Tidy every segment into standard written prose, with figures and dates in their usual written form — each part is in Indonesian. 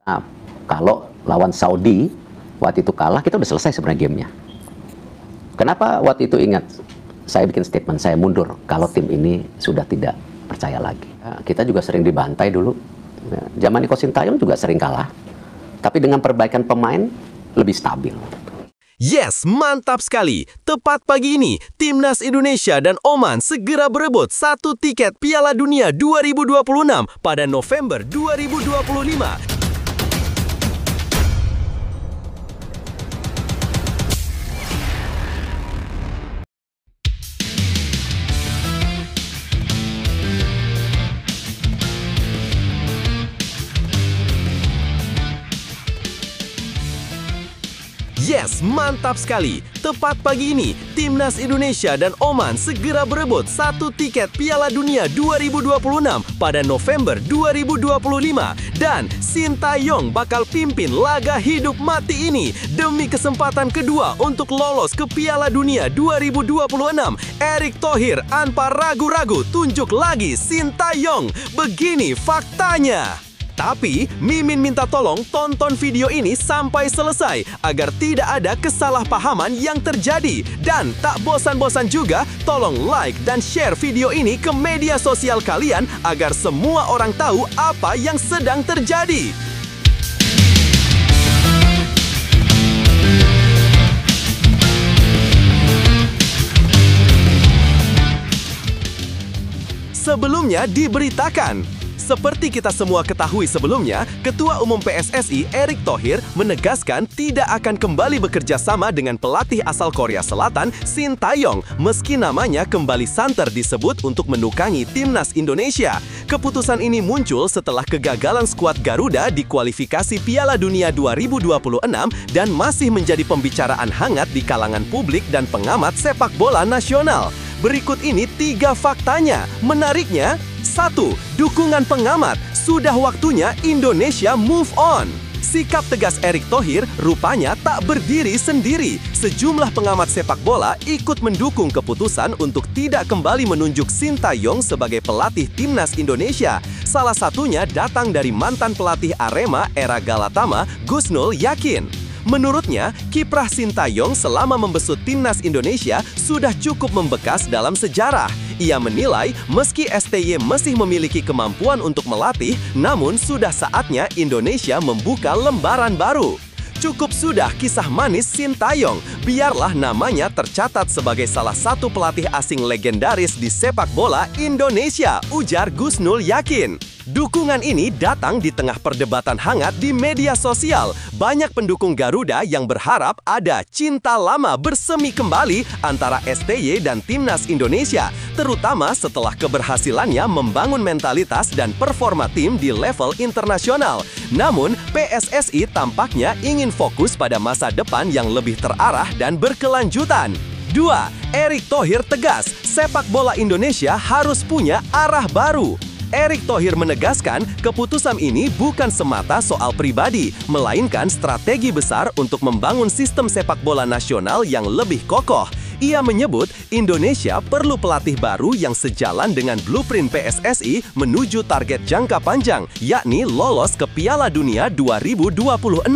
Nah, kalau lawan Saudi, waktu itu kalah, kita udah selesai sebenarnya gamenya. Kenapa waktu itu ingat? Saya bikin statement, saya mundur kalau tim ini sudah tidak percaya lagi. Nah, kita juga sering dibantai dulu. Zaman Niko Sintayong juga sering kalah. Tapi dengan perbaikan pemain, lebih stabil. Yes, mantap sekali. Tepat pagi ini, Timnas Indonesia dan Oman segera berebut satu tiket Piala Dunia 2026 pada November 2025. Yes, mantap sekali. Tepat pagi ini, Timnas Indonesia dan Oman segera berebut satu tiket Piala Dunia 2026 pada November 2025. Dan Sintayong bakal pimpin laga hidup mati ini demi kesempatan kedua untuk lolos ke Piala Dunia 2026. Erick Thohir tanpa ragu-ragu tunjuk lagi Sintayong. Begini faktanya. Tapi, Mimin minta tolong tonton video ini sampai selesai agar tidak ada kesalahpahaman yang terjadi. Dan tak bosan-bosan juga, tolong like dan share video ini ke media sosial kalian agar semua orang tahu apa yang sedang terjadi. Sebelumnya diberitakan. Seperti kita semua ketahui sebelumnya, Ketua Umum PSSI Erick Thohir menegaskan tidak akan kembali bekerja sama dengan pelatih asal Korea Selatan Sintayong meski namanya kembali santer disebut untuk menukangi Timnas Indonesia. Keputusan ini muncul setelah kegagalan skuad Garuda di kualifikasi Piala Dunia 2026 dan masih menjadi pembicaraan hangat di kalangan publik dan pengamat sepak bola nasional. Berikut ini 3 faktanya. Menariknya, 1. Dukungan pengamat. Sudah waktunya Indonesia move on. Sikap tegas Erick Thohir rupanya tak berdiri sendiri. Sejumlah pengamat sepak bola ikut mendukung keputusan untuk tidak kembali menunjuk Sintayong sebagai pelatih Timnas Indonesia. Salah satunya datang dari mantan pelatih Arema era Galatama, Gusnul Yakin. Menurutnya, kiprah Sintayong selama membesut Timnas Indonesia sudah cukup membekas dalam sejarah. Ia menilai meski STY masih memiliki kemampuan untuk melatih, namun sudah saatnya Indonesia membuka lembaran baru. Cukup sudah kisah manis Sintayong, biarlah namanya tercatat sebagai salah satu pelatih asing legendaris di sepak bola Indonesia, ujar Gusnul Yakin. Dukungan ini datang di tengah perdebatan hangat di media sosial. Banyak pendukung Garuda yang berharap ada cinta lama bersemi kembali antara STY dan Timnas Indonesia, terutama setelah keberhasilannya membangun mentalitas dan performa tim di level internasional. Namun, PSSI tampaknya ingin fokus pada masa depan yang lebih terarah dan berkelanjutan. 2. Erick Thohir tegas, sepak bola Indonesia harus punya arah baru. Erick Thohir menegaskan keputusan ini bukan semata soal pribadi, melainkan strategi besar untuk membangun sistem sepak bola nasional yang lebih kokoh. Ia menyebut Indonesia perlu pelatih baru yang sejalan dengan blueprint PSSI menuju target jangka panjang, yakni lolos ke Piala Dunia 2026.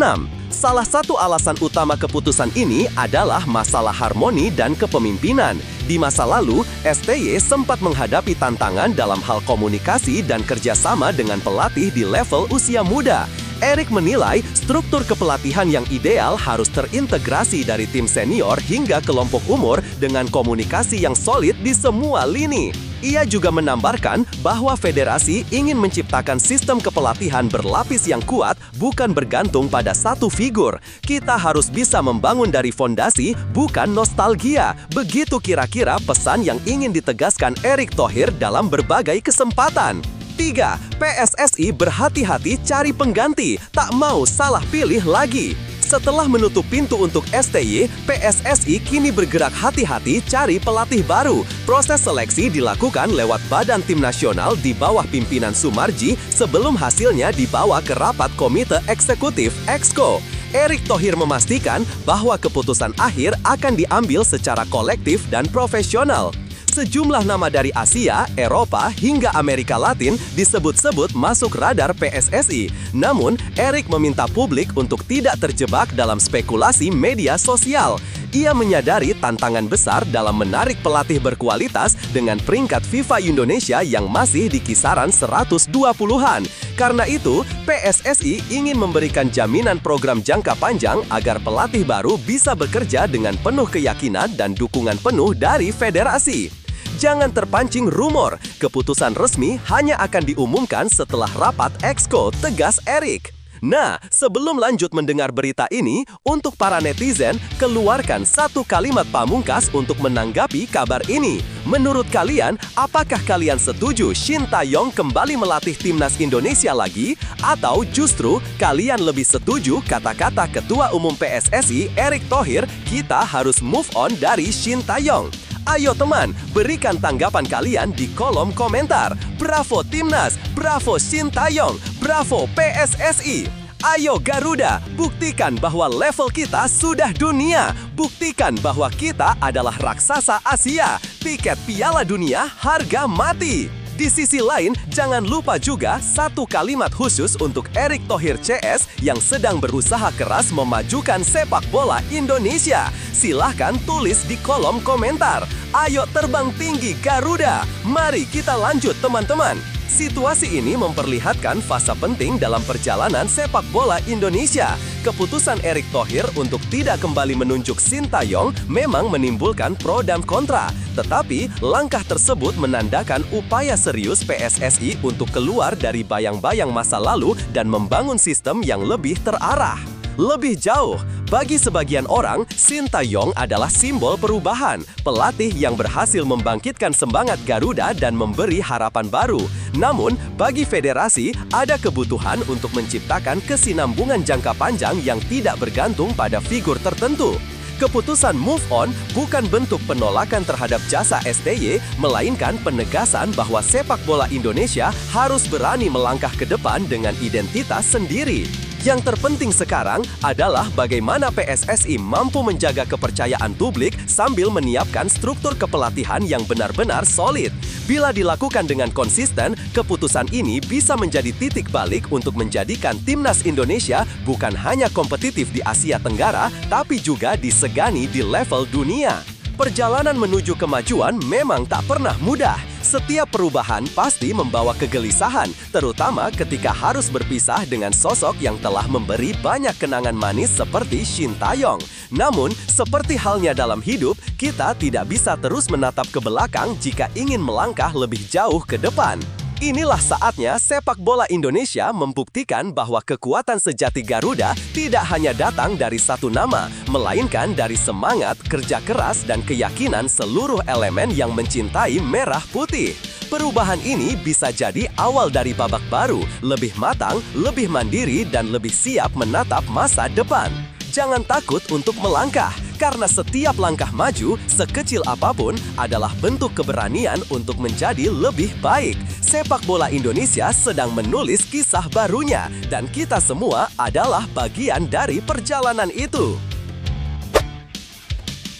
Salah satu alasan utama keputusan ini adalah masalah harmoni dan kepemimpinan. Di masa lalu, STY sempat menghadapi tantangan dalam hal komunikasi dan kerjasama dengan pelatih di level usia muda. Erick menilai struktur kepelatihan yang ideal harus terintegrasi dari tim senior hingga kelompok umur dengan komunikasi yang solid di semua lini. Ia juga menambahkan bahwa federasi ingin menciptakan sistem kepelatihan berlapis yang kuat, bukan bergantung pada satu figur. Kita harus bisa membangun dari fondasi, bukan nostalgia. Begitu kira-kira pesan yang ingin ditegaskan Erick Thohir dalam berbagai kesempatan. 3. PSSI berhati-hati cari pengganti, tak mau salah pilih lagi. Setelah menutup pintu untuk STY, PSSI kini bergerak hati-hati cari pelatih baru. Proses seleksi dilakukan lewat Badan Tim Nasional di bawah pimpinan Sumarji sebelum hasilnya dibawa ke rapat Komite Eksekutif (Exco). Erick Thohir memastikan bahwa keputusan akhir akan diambil secara kolektif dan profesional. Sejumlah nama dari Asia, Eropa, hingga Amerika Latin disebut-sebut masuk radar PSSI. Namun, Erik meminta publik untuk tidak terjebak dalam spekulasi media sosial. Ia menyadari tantangan besar dalam menarik pelatih berkualitas dengan peringkat FIFA Indonesia yang masih di kisaran 120-an. Karena itu, PSSI ingin memberikan jaminan program jangka panjang agar pelatih baru bisa bekerja dengan penuh keyakinan dan dukungan penuh dari federasi. Jangan terpancing rumor, keputusan resmi hanya akan diumumkan setelah rapat Exco, tegas Erik. Nah, sebelum lanjut mendengar berita ini, untuk para netizen, keluarkan satu kalimat pamungkas untuk menanggapi kabar ini. Menurut kalian, apakah kalian setuju Shin Tae-yong kembali melatih timnas Indonesia lagi? Atau justru kalian lebih setuju kata-kata Ketua Umum PSSI Erik Thohir, kita harus move on dari Shin Tae-yong? Ayo teman, berikan tanggapan kalian di kolom komentar. Bravo Timnas, bravo Shin Tae-yong, bravo PSSI. Ayo Garuda, buktikan bahwa level kita sudah dunia. Buktikan bahwa kita adalah raksasa Asia. Tiket Piala Dunia harga mati. Di sisi lain, jangan lupa juga satu kalimat khusus untuk Erik Thohir CS yang sedang berusaha keras memajukan sepak bola Indonesia. Silahkan tulis di kolom komentar. Ayo terbang tinggi Garuda. Mari kita lanjut teman-teman. Situasi ini memperlihatkan fase penting dalam perjalanan sepak bola Indonesia. Keputusan Erik Thohir untuk tidak kembali menunjuk Shin Tae-yong memang menimbulkan pro dan kontra. Tetapi, langkah tersebut menandakan upaya serius PSSI untuk keluar dari bayang-bayang masa lalu dan membangun sistem yang lebih terarah. Lebih jauh, bagi sebagian orang, Shin Tae-yong adalah simbol perubahan, pelatih yang berhasil membangkitkan semangat Garuda dan memberi harapan baru. Namun, bagi federasi, ada kebutuhan untuk menciptakan kesinambungan jangka panjang yang tidak bergantung pada figur tertentu. Keputusan move on bukan bentuk penolakan terhadap jasa STY, melainkan penegasan bahwa sepak bola Indonesia harus berani melangkah ke depan dengan identitas sendiri. Yang terpenting sekarang adalah bagaimana PSSI mampu menjaga kepercayaan publik sambil menyiapkan struktur kepelatihan yang benar-benar solid. Bila dilakukan dengan konsisten, keputusan ini bisa menjadi titik balik untuk menjadikan timnas Indonesia bukan hanya kompetitif di Asia Tenggara, tapi juga disegani di level dunia. Perjalanan menuju kemajuan memang tak pernah mudah. Setiap perubahan pasti membawa kegelisahan, terutama ketika harus berpisah dengan sosok yang telah memberi banyak kenangan manis seperti Shin Tae-yong. Namun, seperti halnya dalam hidup, kita tidak bisa terus menatap ke belakang jika ingin melangkah lebih jauh ke depan. Inilah saatnya sepak bola Indonesia membuktikan bahwa kekuatan sejati Garuda tidak hanya datang dari satu nama, melainkan dari semangat, kerja keras, dan keyakinan seluruh elemen yang mencintai merah putih. Perubahan ini bisa jadi awal dari babak baru, lebih matang, lebih mandiri, dan lebih siap menatap masa depan. Jangan takut untuk melangkah, karena setiap langkah maju, sekecil apapun, adalah bentuk keberanian untuk menjadi lebih baik. Sepak bola Indonesia sedang menulis kisah barunya, dan kita semua adalah bagian dari perjalanan itu.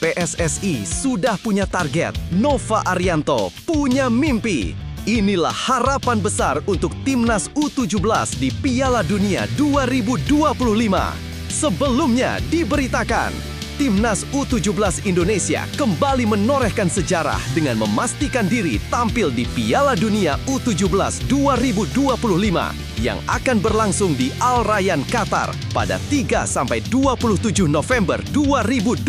PSSI sudah punya target, Nova Arianto punya mimpi. Inilah harapan besar untuk Timnas U17 di Piala Dunia 2025. Sebelumnya diberitakan, Timnas U17 Indonesia kembali menorehkan sejarah dengan memastikan diri tampil di Piala Dunia U17 2025 yang akan berlangsung di Al Rayyan, Qatar pada 3-27 November 2025.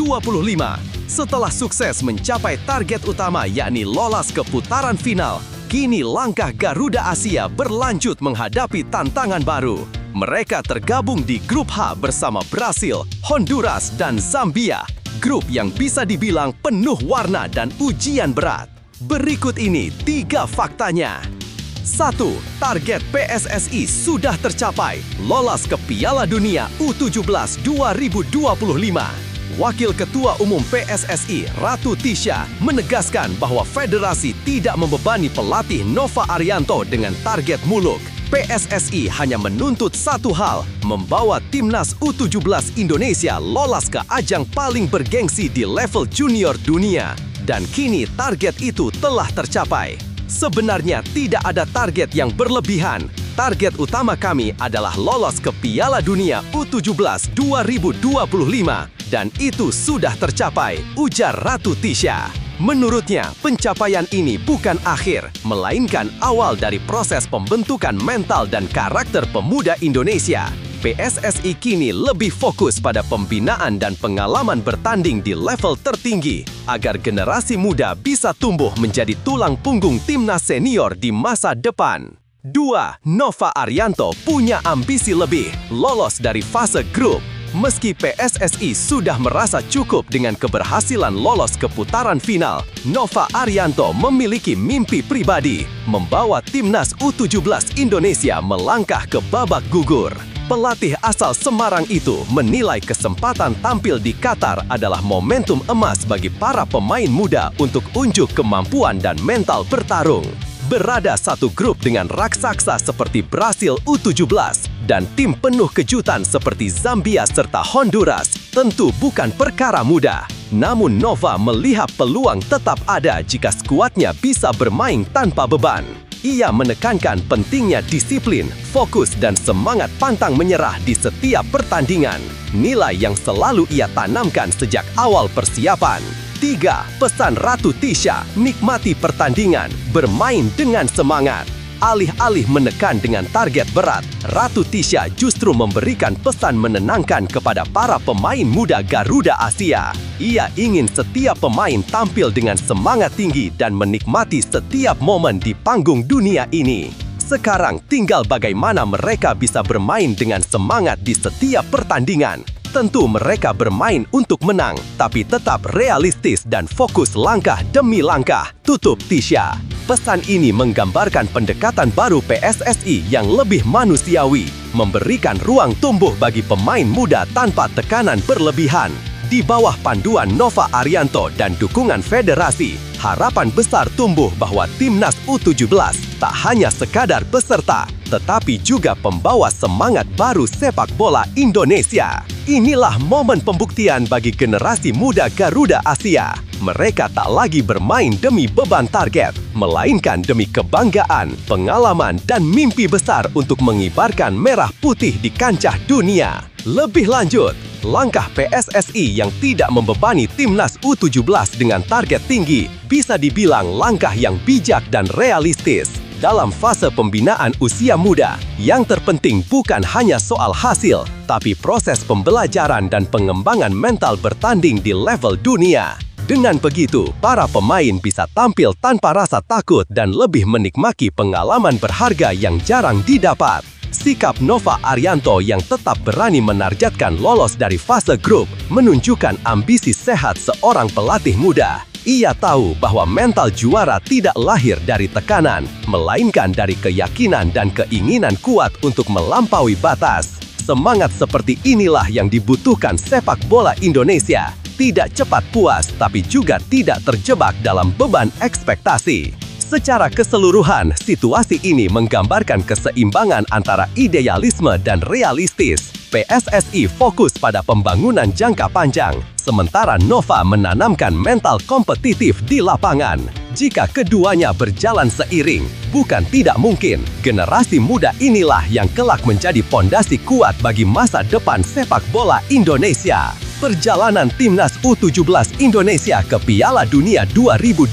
Setelah sukses mencapai target utama yakni lolos ke putaran final, kini langkah Garuda Asia berlanjut menghadapi tantangan baru. Mereka tergabung di Grup H bersama Brasil, Honduras, dan Zambia. Grup yang bisa dibilang penuh warna dan ujian berat. Berikut ini 3 faktanya. 1. Target PSSI sudah tercapai, lolos ke Piala Dunia U17 2025. Wakil Ketua Umum PSSI, Ratu Tisha, menegaskan bahwa federasi tidak membebani pelatih Nova Arianto dengan target muluk. PSSI hanya menuntut satu hal, membawa Timnas U17 Indonesia lolos ke ajang paling bergengsi di level junior dunia. Dan kini target itu telah tercapai. Sebenarnya tidak ada target yang berlebihan. Target utama kami adalah lolos ke Piala Dunia U17 2025. Dan itu sudah tercapai, ujar Ratu Tisha. Menurutnya, pencapaian ini bukan akhir, melainkan awal dari proses pembentukan mental dan karakter pemuda Indonesia. PSSI kini lebih fokus pada pembinaan dan pengalaman bertanding di level tertinggi, agar generasi muda bisa tumbuh menjadi tulang punggung timnas senior di masa depan. 2. Nova Arianto punya ambisi lebih, lolos dari fase grup. Meski PSSI sudah merasa cukup dengan keberhasilan lolos ke putaran final, Nova Arianto memiliki mimpi pribadi, membawa timnas U17 Indonesia melangkah ke babak gugur. Pelatih asal Semarang itu menilai kesempatan tampil di Qatar adalah momentum emas bagi para pemain muda untuk unjuk kemampuan dan mental bertarung. Berada satu grup dengan raksasa seperti Brasil U17 dan tim penuh kejutan seperti Zambia serta Honduras tentu bukan perkara mudah. Namun Nova melihat peluang tetap ada jika skuadnya bisa bermain tanpa beban. Ia menekankan pentingnya disiplin, fokus, dan semangat pantang menyerah di setiap pertandingan. Nilai yang selalu ia tanamkan sejak awal persiapan. 3. Pesan Ratu Tisha, nikmati pertandingan, bermain dengan semangat. Alih-alih menekan dengan target berat, Ratu Tisha justru memberikan pesan menenangkan kepada para pemain muda Garuda Asia. Ia ingin setiap pemain tampil dengan semangat tinggi dan menikmati setiap momen di panggung dunia ini. Sekarang tinggal bagaimana mereka bisa bermain dengan semangat di setiap pertandingan. Tentu mereka bermain untuk menang, tapi tetap realistis dan fokus langkah demi langkah, tutup Tisha. Pesan ini menggambarkan pendekatan baru PSSI yang lebih manusiawi, memberikan ruang tumbuh bagi pemain muda tanpa tekanan berlebihan. Di bawah panduan Nova Arianto dan dukungan federasi, harapan besar tumbuh bahwa timnas U17 tak hanya sekadar peserta, tetapi juga pembawa semangat baru sepak bola Indonesia. Inilah momen pembuktian bagi generasi muda Garuda Asia. Mereka tak lagi bermain demi beban target, melainkan demi kebanggaan, pengalaman, dan mimpi besar untuk mengibarkan merah putih di kancah dunia. Lebih lanjut, langkah PSSI yang tidak membebani timnas U17 dengan target tinggi bisa dibilang langkah yang bijak dan realistis. Dalam fase pembinaan usia muda, yang terpenting bukan hanya soal hasil, tapi proses pembelajaran dan pengembangan mental bertanding di level dunia. Dengan begitu, para pemain bisa tampil tanpa rasa takut dan lebih menikmati pengalaman berharga yang jarang didapat. Sikap Nova Arianto yang tetap berani menargetkan lolos dari fase grup menunjukkan ambisi sehat seorang pelatih muda. Ia tahu bahwa mental juara tidak lahir dari tekanan, melainkan dari keyakinan dan keinginan kuat untuk melampaui batas. Semangat seperti inilah yang dibutuhkan sepak bola Indonesia. Tidak cepat puas, tapi juga tidak terjebak dalam beban ekspektasi. Secara keseluruhan, situasi ini menggambarkan keseimbangan antara idealisme dan realistis. PSSI fokus pada pembangunan jangka panjang, sementara Nova menanamkan mental kompetitif di lapangan. Jika keduanya berjalan seiring, bukan tidak mungkin generasi muda inilah yang kelak menjadi pondasi kuat bagi masa depan sepak bola Indonesia. Perjalanan timnas U17 Indonesia ke Piala Dunia 2025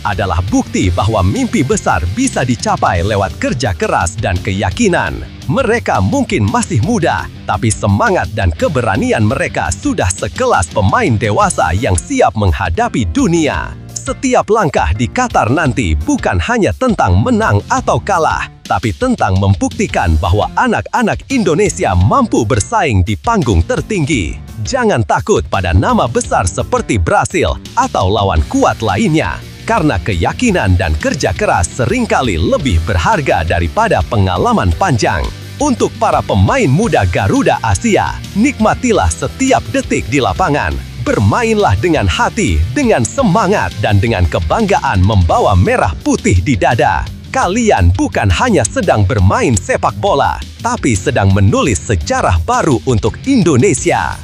adalah bukti bahwa mimpi besar bisa dicapai lewat kerja keras dan keyakinan. Mereka mungkin masih muda, tapi semangat dan keberanian mereka sudah sekelas pemain dewasa yang siap menghadapi dunia. Setiap langkah di Qatar nanti bukan hanya tentang menang atau kalah, tapi tentang membuktikan bahwa anak-anak Indonesia mampu bersaing di panggung tertinggi. Jangan takut pada nama besar seperti Brasil atau lawan kuat lainnya, karena keyakinan dan kerja keras seringkali lebih berharga daripada pengalaman panjang. Untuk para pemain muda Garuda Asia, nikmatilah setiap detik di lapangan. Bermainlah dengan hati, dengan semangat, dan dengan kebanggaan membawa merah putih di dada. Kalian bukan hanya sedang bermain sepak bola, tapi sedang menulis sejarah baru untuk Indonesia.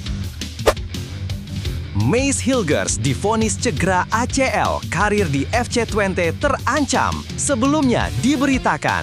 Mace Hilgers divonis cedera ACL, karir di FC Twente terancam. Sebelumnya diberitakan,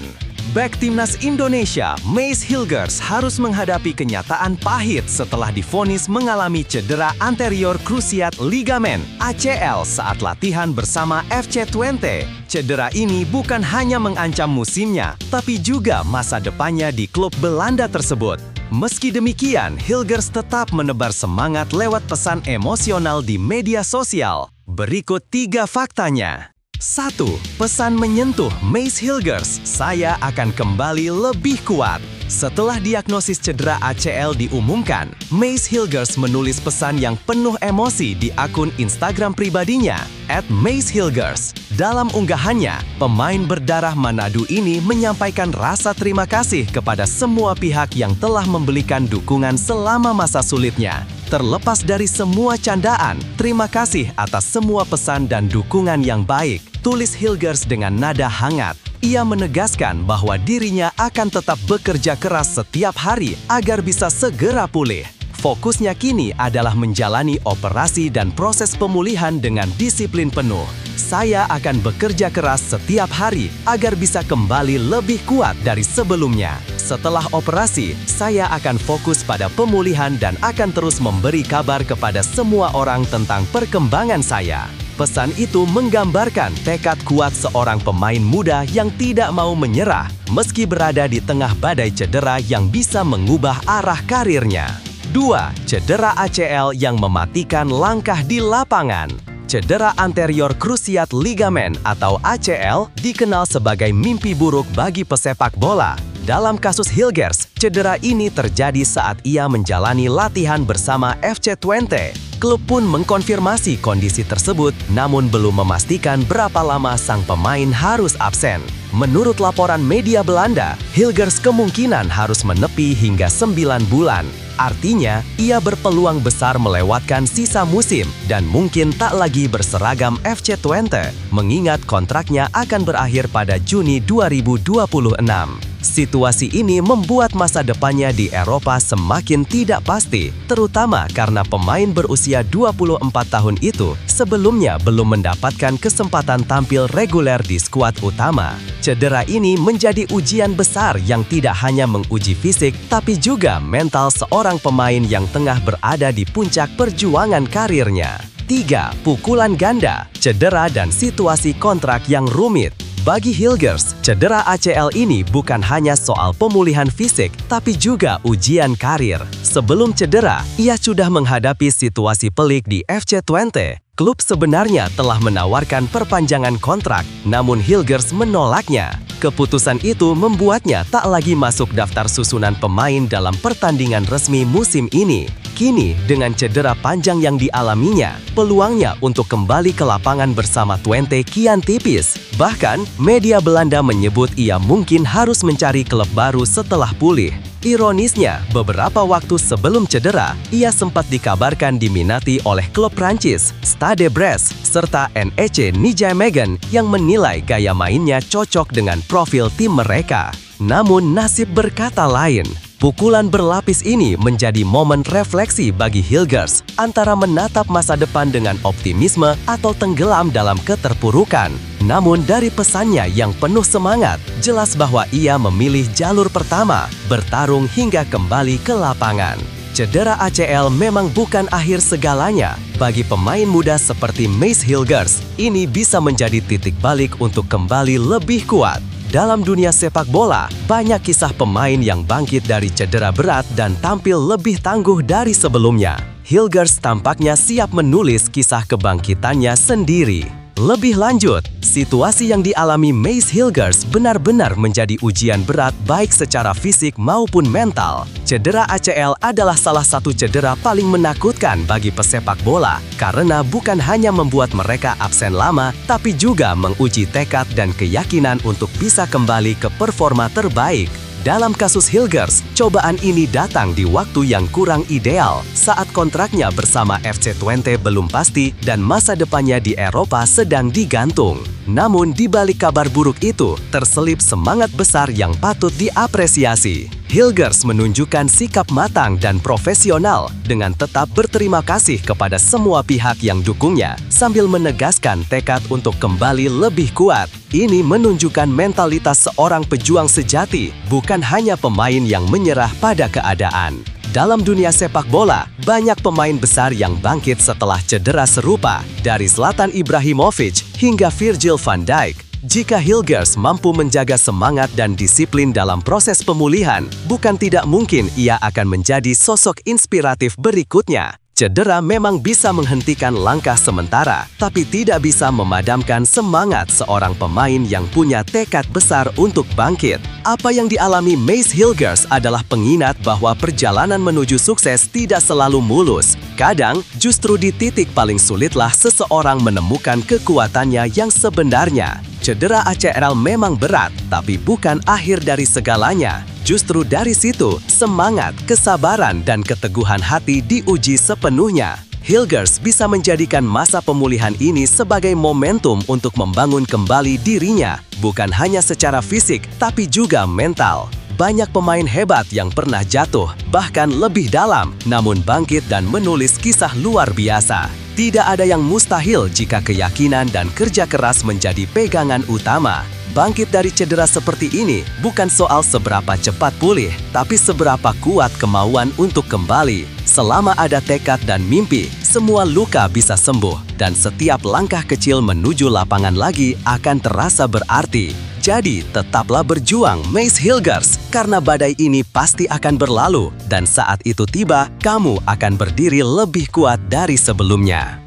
bek timnas Indonesia, Mace Hilgers harus menghadapi kenyataan pahit setelah divonis mengalami cedera anterior cruciate ligament (ACL) saat latihan bersama FC Twente. Cedera ini bukan hanya mengancam musimnya, tapi juga masa depannya di klub Belanda tersebut. Meski demikian, Hilgers tetap menebar semangat lewat pesan emosional di media sosial. Berikut 3 faktanya. 1. Pesan menyentuh Mace Hilgers, "Saya akan kembali lebih kuat." Setelah diagnosis cedera ACL diumumkan, Mace Hilgers menulis pesan yang penuh emosi di akun Instagram pribadinya, @MaceHilgers. Dalam unggahannya, pemain berdarah Manado ini menyampaikan rasa terima kasih kepada semua pihak yang telah memberikan dukungan selama masa sulitnya. Terlepas dari semua candaan, terima kasih atas semua pesan dan dukungan yang baik, tulis Hilgers dengan nada hangat. Ia menegaskan bahwa dirinya akan tetap bekerja keras setiap hari agar bisa segera pulih. Fokusnya kini adalah menjalani operasi dan proses pemulihan dengan disiplin penuh. "Saya akan bekerja keras setiap hari agar bisa kembali lebih kuat dari sebelumnya. Setelah operasi, saya akan fokus pada pemulihan dan akan terus memberi kabar kepada semua orang tentang perkembangan saya." Pesan itu menggambarkan tekad kuat seorang pemain muda yang tidak mau menyerah meski berada di tengah badai cedera yang bisa mengubah arah karirnya. 2. Cedera ACL yang mematikan langkah di lapangan. Cedera anterior cruciate ligament atau ACL dikenal sebagai mimpi buruk bagi pesepak bola. Dalam kasus Hilgers, cedera ini terjadi saat ia menjalani latihan bersama FC Twente. Klub pun mengkonfirmasi kondisi tersebut, namun belum memastikan berapa lama sang pemain harus absen. Menurut laporan media Belanda, Hilgers kemungkinan harus menepi hingga 9 bulan. Artinya, ia berpeluang besar melewatkan sisa musim dan mungkin tak lagi berseragam FC Twente, mengingat kontraknya akan berakhir pada Juni 2026. Situasi ini membuat masa depannya di Eropa semakin tidak pasti, terutama karena pemain berusia 24 tahun itu sebelumnya belum mendapatkan kesempatan tampil reguler di skuad utama. Cedera ini menjadi ujian besar yang tidak hanya menguji fisik, tapi juga mental seorang pemain yang tengah berada di puncak perjuangan karirnya. 3. Pukulan ganda, cedera dan situasi kontrak yang rumit. Bagi Hilgers, cedera ACL ini bukan hanya soal pemulihan fisik, tapi juga ujian karir. Sebelum cedera, ia sudah menghadapi situasi pelik di FC Twente. Klub sebenarnya telah menawarkan perpanjangan kontrak, namun Hilgers menolaknya. Keputusan itu membuatnya tak lagi masuk daftar susunan pemain dalam pertandingan resmi musim ini. Kini, dengan cedera panjang yang dialaminya, peluangnya untuk kembali ke lapangan bersama Twente kian tipis. Bahkan, media Belanda menyebut ia mungkin harus mencari klub baru setelah pulih. Ironisnya, beberapa waktu sebelum cedera, ia sempat dikabarkan diminati oleh klub Prancis, Stade Brest, serta NEC Nijmegen yang menilai gaya mainnya cocok dengan profil tim mereka. Namun nasib berkata lain. Pukulan berlapis ini menjadi momen refleksi bagi Hilgers antara menatap masa depan dengan optimisme atau tenggelam dalam keterpurukan. Namun dari pesannya yang penuh semangat, jelas bahwa ia memilih jalur pertama, bertarung hingga kembali ke lapangan. Cedera ACL memang bukan akhir segalanya. Bagi pemain muda seperti Mace Hilgers, ini bisa menjadi titik balik untuk kembali lebih kuat. Dalam dunia sepak bola, banyak kisah pemain yang bangkit dari cedera berat dan tampil lebih tangguh dari sebelumnya. Hilgers tampaknya siap menulis kisah kebangkitannya sendiri. Lebih lanjut, situasi yang dialami Mace Hilgers benar-benar menjadi ujian berat baik secara fisik maupun mental. Cedera ACL adalah salah satu cedera paling menakutkan bagi pesepak bola karena bukan hanya membuat mereka absen lama, tapi juga menguji tekad dan keyakinan untuk bisa kembali ke performa terbaik. Dalam kasus Hilgers, cobaan ini datang di waktu yang kurang ideal saat kontraknya bersama FC Twente belum pasti dan masa depannya di Eropa sedang digantung. Namun di balik kabar buruk itu, terselip semangat besar yang patut diapresiasi. Hilgers menunjukkan sikap matang dan profesional dengan tetap berterima kasih kepada semua pihak yang dukungnya sambil menegaskan tekad untuk kembali lebih kuat. Ini menunjukkan mentalitas seorang pejuang sejati, bukan hanya pemain yang menyerah pada keadaan. Dalam dunia sepak bola, banyak pemain besar yang bangkit setelah cedera serupa, dari Zlatan Ibrahimovic hingga Virgil van Dijk. Jika Hilgers mampu menjaga semangat dan disiplin dalam proses pemulihan, bukan tidak mungkin ia akan menjadi sosok inspiratif berikutnya. Cedera memang bisa menghentikan langkah sementara, tapi tidak bisa memadamkan semangat seorang pemain yang punya tekad besar untuk bangkit. Apa yang dialami Mace Hilgers adalah pengingat bahwa perjalanan menuju sukses tidak selalu mulus. Kadang, justru di titik paling sulitlah seseorang menemukan kekuatannya yang sebenarnya. Cedera ACL memang berat, tapi bukan akhir dari segalanya. Justru dari situ, semangat, kesabaran, dan keteguhan hati diuji sepenuhnya. Hilgers bisa menjadikan masa pemulihan ini sebagai momentum untuk membangun kembali dirinya, bukan hanya secara fisik, tapi juga mental. Banyak pemain hebat yang pernah jatuh, bahkan lebih dalam, namun bangkit dan menulis kisah luar biasa. Tidak ada yang mustahil jika keyakinan dan kerja keras menjadi pegangan utama. Bangkit dari cedera seperti ini bukan soal seberapa cepat pulih, tapi seberapa kuat kemauan untuk kembali. Selama ada tekad dan mimpi, semua luka bisa sembuh, dan setiap langkah kecil menuju lapangan lagi akan terasa berarti. Jadi, tetaplah berjuang, Mace Hilgers, karena badai ini pasti akan berlalu, dan saat itu tiba, kamu akan berdiri lebih kuat dari sebelumnya.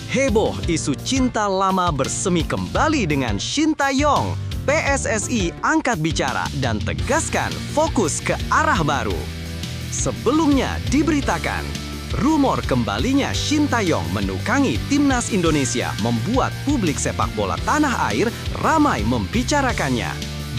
Heboh isu cinta lama bersemi kembali dengan Shin Tae-yong. PSSI angkat bicara dan tegaskan fokus ke arah baru. Sebelumnya diberitakan, rumor kembalinya Shin Tae-yong menukangi timnas Indonesia membuat publik sepak bola tanah air ramai membicarakannya.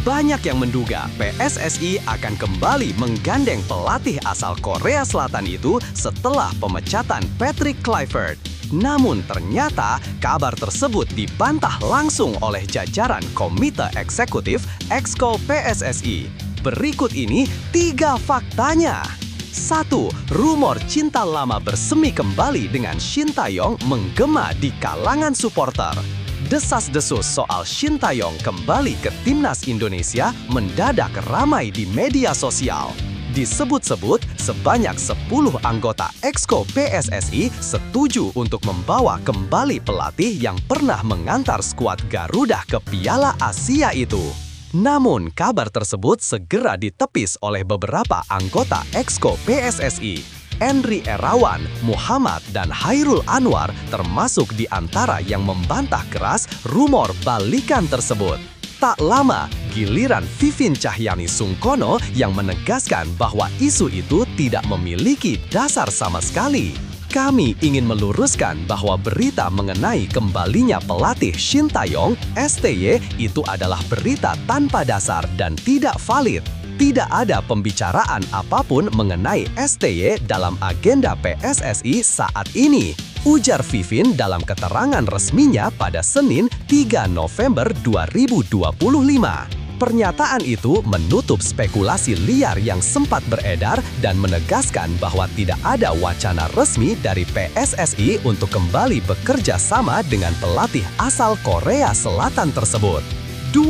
Banyak yang menduga PSSI akan kembali menggandeng pelatih asal Korea Selatan itu setelah pemecatan Patrick Kluivert. Namun ternyata kabar tersebut dibantah langsung oleh jajaran Komite Eksekutif Exco PSSI. Berikut ini 3 faktanya. 1. Rumor cinta lama bersemi kembali dengan Shin Tae-yong menggema di kalangan supporter. Desas-desus soal Shin Tae-yong kembali ke timnas Indonesia mendadak ramai di media sosial. Disebut-sebut sebanyak 10 anggota Exco PSSI setuju untuk membawa kembali pelatih yang pernah mengantar skuad Garuda ke Piala Asia itu. Namun, kabar tersebut segera ditepis oleh beberapa anggota Exco PSSI. Endri Erawan, Muhammad, dan Hairul Anwar termasuk di antara yang membantah keras rumor balikan tersebut. Tak lama, giliran Vivin Cahyani Sungkono yang menegaskan bahwa isu itu tidak memiliki dasar sama sekali. Kami ingin meluruskan bahwa berita mengenai kembalinya pelatih Shin Tae-yong, STY, itu adalah berita tanpa dasar dan tidak valid. Tidak ada pembicaraan apapun mengenai STY dalam agenda PSSI saat ini, ujar Vivin dalam keterangan resminya pada Senin 3 November 2025. Pernyataan itu menutup spekulasi liar yang sempat beredar dan menegaskan bahwa tidak ada wacana resmi dari PSSI untuk kembali bekerja sama dengan pelatih asal Korea Selatan tersebut. 2.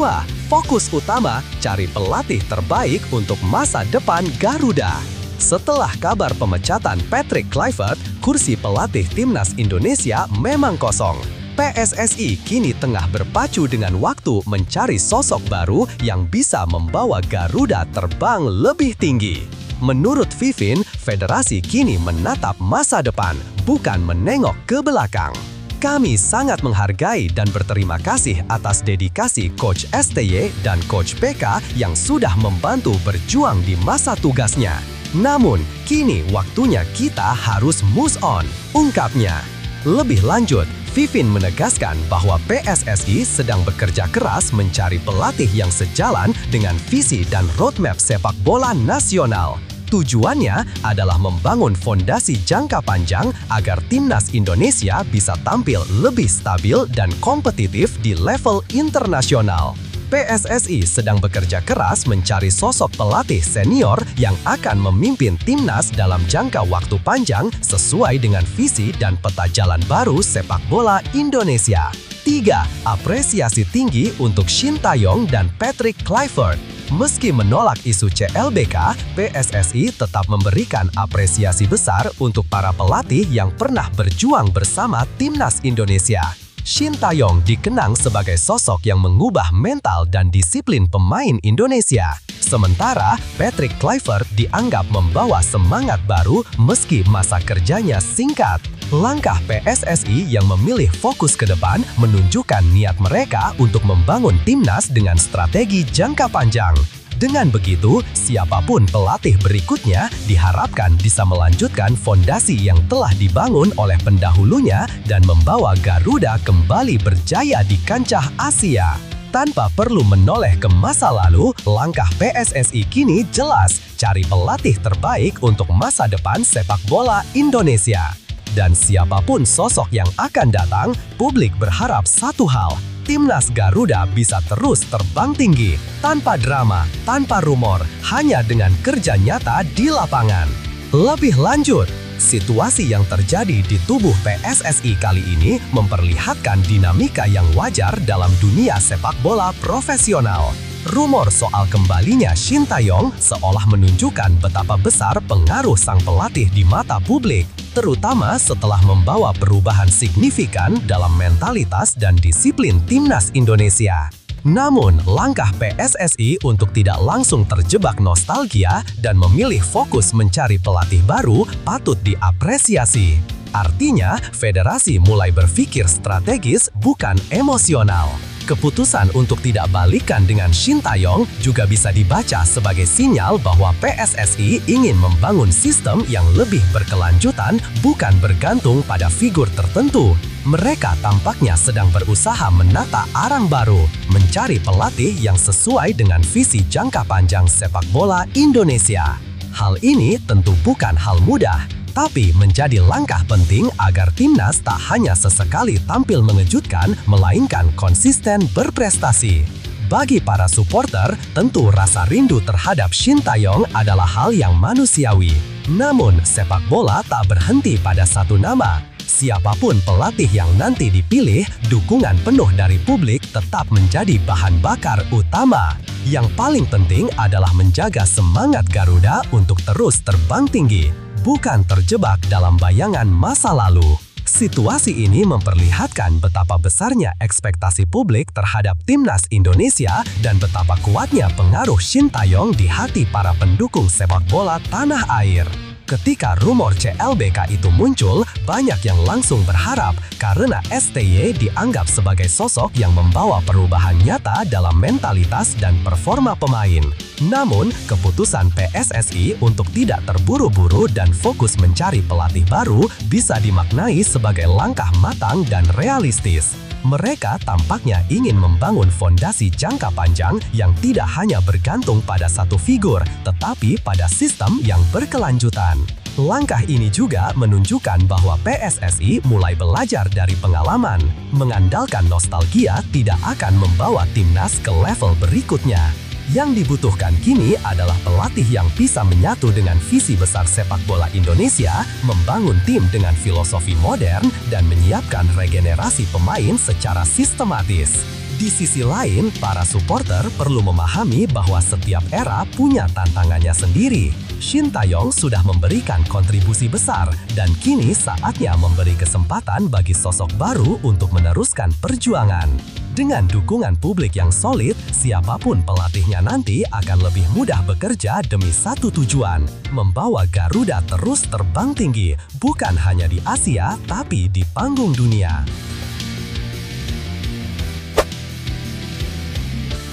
Fokus utama cari pelatih terbaik untuk masa depan Garuda. Setelah kabar pemecatan Patrick Kluivert, kursi pelatih timnas Indonesia memang kosong. PSSI kini tengah berpacu dengan waktu mencari sosok baru yang bisa membawa Garuda terbang lebih tinggi. Menurut Vivin, federasi kini menatap masa depan, bukan menengok ke belakang. Kami sangat menghargai dan berterima kasih atas dedikasi Coach STY dan Coach PK yang sudah membantu berjuang di masa tugasnya. Namun, kini waktunya kita harus move on, ungkapnya. Lebih lanjut, Vivin menegaskan bahwa PSSI sedang bekerja keras mencari pelatih yang sejalan dengan visi dan roadmap sepak bola nasional. Tujuannya adalah membangun fondasi jangka panjang agar timnas Indonesia bisa tampil lebih stabil dan kompetitif di level internasional. PSSI sedang bekerja keras mencari sosok pelatih senior yang akan memimpin timnas dalam jangka waktu panjang sesuai dengan visi dan peta jalan baru sepak bola Indonesia. 3. Apresiasi tinggi untuk Shin Tae-yong dan Patrick Kluivert. Meski menolak isu CLBK, PSSI tetap memberikan apresiasi besar untuk para pelatih yang pernah berjuang bersama timnas Indonesia. Shin Tae-yong dikenang sebagai sosok yang mengubah mental dan disiplin pemain Indonesia. Sementara Patrick Kluivert dianggap membawa semangat baru meski masa kerjanya singkat. Langkah PSSI yang memilih fokus ke depan menunjukkan niat mereka untuk membangun timnas dengan strategi jangka panjang. Dengan begitu, siapapun pelatih berikutnya diharapkan bisa melanjutkan fondasi yang telah dibangun oleh pendahulunya dan membawa Garuda kembali berjaya di kancah Asia. Tanpa perlu menoleh ke masa lalu, langkah PSSI kini jelas, cari pelatih terbaik untuk masa depan sepak bola Indonesia. Dan siapapun sosok yang akan datang, publik berharap satu hal, timnas Garuda bisa terus terbang tinggi, tanpa drama, tanpa rumor, hanya dengan kerja nyata di lapangan. Lebih lanjut, situasi yang terjadi di tubuh PSSI kali ini memperlihatkan dinamika yang wajar dalam dunia sepak bola profesional. Rumor soal kembalinya Shin Tae-yong seolah menunjukkan betapa besar pengaruh sang pelatih di mata publik, terutama setelah membawa perubahan signifikan dalam mentalitas dan disiplin timnas Indonesia. Namun, langkah PSSI untuk tidak langsung terjebak nostalgia dan memilih fokus mencari pelatih baru patut diapresiasi. Artinya, federasi mulai berpikir strategis bukan emosional. Keputusan untuk tidak balikan dengan Shin Tae-yong juga bisa dibaca sebagai sinyal bahwa PSSI ingin membangun sistem yang lebih berkelanjutan, bukan bergantung pada figur tertentu. Mereka tampaknya sedang berusaha menata arang baru, mencari pelatih yang sesuai dengan visi jangka panjang sepak bola Indonesia. Hal ini tentu bukan hal mudah, tapi menjadi langkah penting agar timnas tak hanya sesekali tampil mengejutkan, melainkan konsisten berprestasi. Bagi para supporter, tentu rasa rindu terhadap Shin Tae-yong adalah hal yang manusiawi. Namun, sepak bola tak berhenti pada satu nama. Siapapun pelatih yang nanti dipilih, dukungan penuh dari publik tetap menjadi bahan bakar utama. Yang paling penting adalah menjaga semangat Garuda untuk terus terbang tinggi, bukan terjebak dalam bayangan masa lalu. Situasi ini memperlihatkan betapa besarnya ekspektasi publik terhadap timnas Indonesia dan betapa kuatnya pengaruh Shin Tae-yong di hati para pendukung sepak bola tanah air. Ketika rumor CLBK itu muncul, banyak yang langsung berharap karena STY dianggap sebagai sosok yang membawa perubahan nyata dalam mentalitas dan performa pemain. Namun, keputusan PSSI untuk tidak terburu-buru dan fokus mencari pelatih baru bisa dimaknai sebagai langkah matang dan realistis. Mereka tampaknya ingin membangun fondasi jangka panjang yang tidak hanya bergantung pada satu figur, tetapi pada sistem yang berkelanjutan. Langkah ini juga menunjukkan bahwa PSSI mulai belajar dari pengalaman. Mengandalkan nostalgia tidak akan membawa timnas ke level berikutnya. Yang dibutuhkan kini adalah pelatih yang bisa menyatu dengan visi besar sepak bola Indonesia, membangun tim dengan filosofi modern, dan menyiapkan regenerasi pemain secara sistematis. Di sisi lain, para supporter perlu memahami bahwa setiap era punya tantangannya sendiri. Shin Tae-yong sudah memberikan kontribusi besar, dan kini saatnya memberi kesempatan bagi sosok baru untuk meneruskan perjuangan. Dengan dukungan publik yang solid, siapapun pelatihnya nanti akan lebih mudah bekerja demi satu tujuan, membawa Garuda terus terbang tinggi, bukan hanya di Asia, tapi di panggung dunia.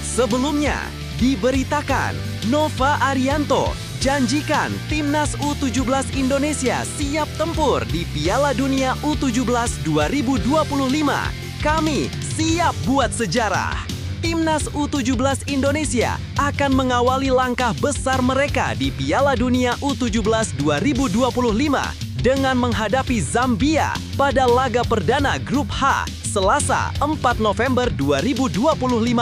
Sebelumnya, diberitakan Nova Arianto janjikan Timnas U17 Indonesia siap tempur di Piala Dunia U17 2025. Kami siap buat sejarah. Timnas U17 Indonesia akan mengawali langkah besar mereka di Piala Dunia U17 2025 dengan menghadapi Zambia pada laga perdana Grup H, Selasa 4 November 2025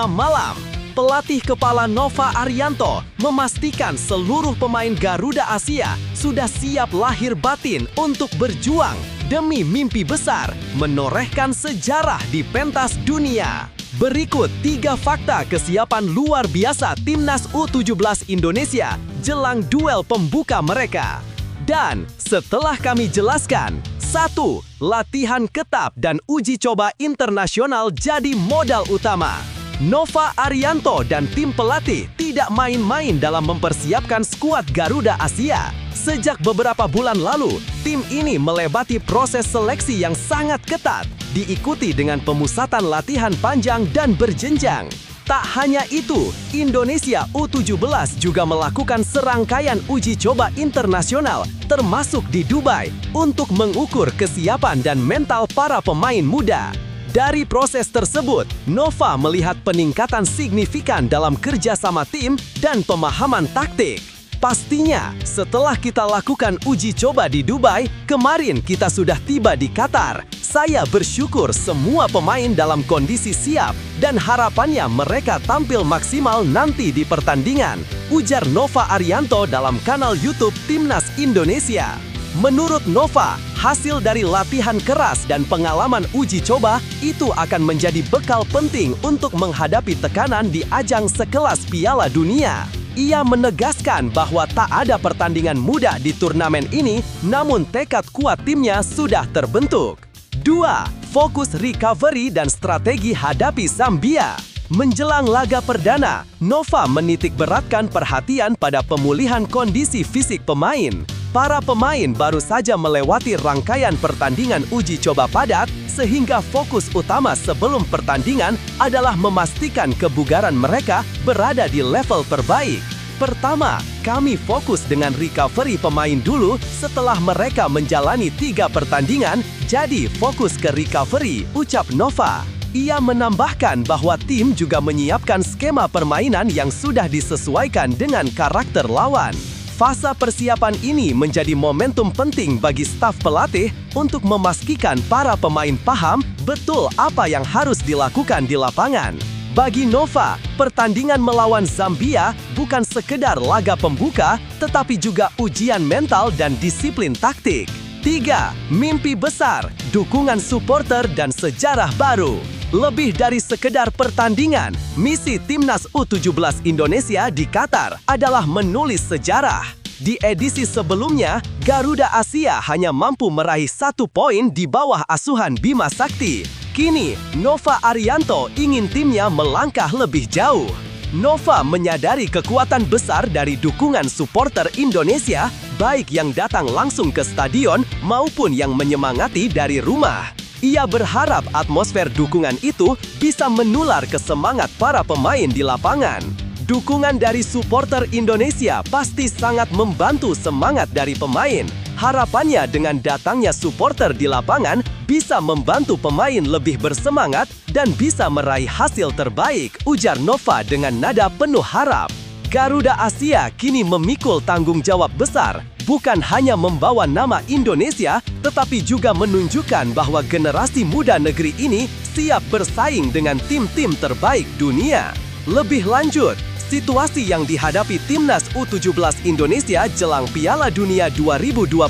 malam. pelatih kepala Nova Arianto memastikan seluruh pemain Garuda Asia sudah siap lahir batin untuk berjuang demi mimpi besar menorehkan sejarah di pentas dunia. Berikut 3 fakta kesiapan luar biasa Timnas U17 Indonesia jelang duel pembuka mereka. Dan setelah kami jelaskan, 1. Latihan ketat dan uji coba internasional jadi modal utama. Nova Arianto dan tim pelatih tidak main-main dalam mempersiapkan skuad Garuda Asia. Sejak beberapa bulan lalu, tim ini melewati proses seleksi yang sangat ketat, diikuti dengan pemusatan latihan panjang dan berjenjang. Tak hanya itu, Indonesia U17 juga melakukan serangkaian uji coba internasional, termasuk di Dubai, untuk mengukur kesiapan dan mental para pemain muda. Dari proses tersebut, Nova melihat peningkatan signifikan dalam kerjasama tim dan pemahaman taktik. Pastinya, setelah kita lakukan uji coba di Dubai, kemarin kita sudah tiba di Qatar. Saya bersyukur semua pemain dalam kondisi siap dan harapannya mereka tampil maksimal nanti di pertandingan, ujar Nova Arianto dalam kanal YouTube Timnas Indonesia. Menurut Nova, hasil dari latihan keras dan pengalaman uji coba itu akan menjadi bekal penting untuk menghadapi tekanan di ajang sekelas Piala Dunia. Ia menegaskan bahwa tak ada pertandingan mudah di turnamen ini, namun tekad kuat timnya sudah terbentuk. 2. Fokus recovery dan strategi hadapi Zambia. Menjelang laga perdana, Nova menitik beratkan perhatian pada pemulihan kondisi fisik pemain. Para pemain baru saja melewati rangkaian pertandingan uji coba padat, sehingga fokus utama sebelum pertandingan adalah memastikan kebugaran mereka berada di level terbaik. Pertama, kami fokus dengan recovery pemain dulu setelah mereka menjalani 3 pertandingan, jadi fokus ke recovery, ucap Nova. Ia menambahkan bahwa tim juga menyiapkan skema permainan yang sudah disesuaikan dengan karakter lawan. Fase persiapan ini menjadi momentum penting bagi staf pelatih untuk memastikan para pemain paham betul apa yang harus dilakukan di lapangan. Bagi Nova, pertandingan melawan Zambia bukan sekedar laga pembuka, tetapi juga ujian mental dan disiplin taktik. 3. Mimpi besar, dukungan supporter dan sejarah baru. Lebih dari sekedar pertandingan, misi Timnas U17 Indonesia di Qatar adalah menulis sejarah. Di edisi sebelumnya, Garuda Asia hanya mampu meraih 1 poin di bawah asuhan Bima Sakti. Kini, Nova Arianto ingin timnya melangkah lebih jauh. Nova menyadari kekuatan besar dari dukungan supporter Indonesia, baik yang datang langsung ke stadion maupun yang menyemangati dari rumah. Ia berharap atmosfer dukungan itu bisa menular ke semangat para pemain di lapangan. Dukungan dari supporter Indonesia pasti sangat membantu semangat dari pemain. Harapannya dengan datangnya supporter di lapangan bisa membantu pemain lebih bersemangat dan bisa meraih hasil terbaik, ujar Nova dengan nada penuh harap. Garuda Asia kini memikul tanggung jawab besar, bukan hanya membawa nama Indonesia, tetapi juga menunjukkan bahwa generasi muda negeri ini siap bersaing dengan tim-tim terbaik dunia. Lebih lanjut, situasi yang dihadapi Timnas U17 Indonesia jelang Piala Dunia 2025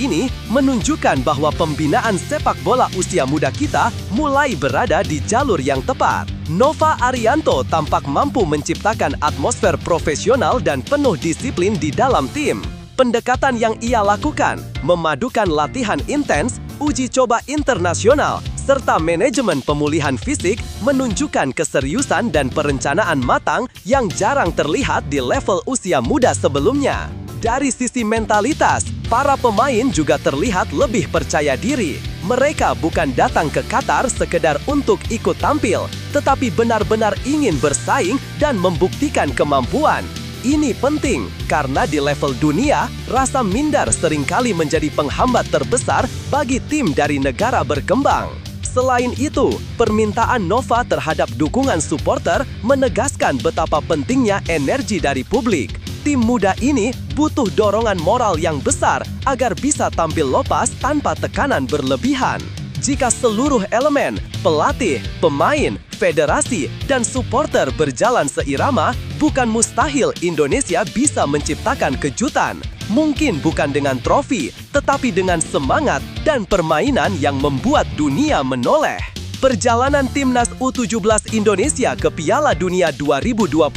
ini menunjukkan bahwa pembinaan sepak bola usia muda kita mulai berada di jalur yang tepat. Nova Arianto tampak mampu menciptakan atmosfer profesional dan penuh disiplin di dalam tim. Pendekatan yang ia lakukan memadukan latihan intens, uji coba internasional, serta manajemen pemulihan fisik menunjukkan keseriusan dan perencanaan matang yang jarang terlihat di level usia muda sebelumnya. Dari sisi mentalitas, para pemain juga terlihat lebih percaya diri. Mereka bukan datang ke Qatar sekedar untuk ikut tampil, tetapi benar-benar ingin bersaing dan membuktikan kemampuan. Ini penting karena di level dunia, rasa minder seringkali menjadi penghambat terbesar bagi tim dari negara berkembang. Selain itu, permintaan Nova terhadap dukungan supporter menegaskan betapa pentingnya energi dari publik. Tim muda ini butuh dorongan moral yang besar agar bisa tampil lepas tanpa tekanan berlebihan. Jika seluruh elemen, pelatih, pemain, federasi, dan supporter berjalan seirama, bukan mustahil Indonesia bisa menciptakan kejutan. Mungkin bukan dengan trofi, tetapi dengan semangat dan permainan yang membuat dunia menoleh. Perjalanan Timnas U17 Indonesia ke Piala Dunia 2025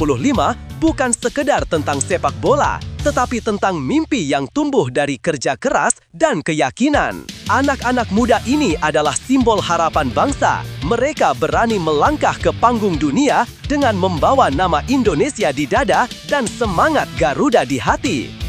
bukan sekedar tentang sepak bola, tetapi tentang mimpi yang tumbuh dari kerja keras dan keyakinan. Anak-anak muda ini adalah simbol harapan bangsa. Mereka berani melangkah ke panggung dunia dengan membawa nama Indonesia di dada dan semangat Garuda di hati.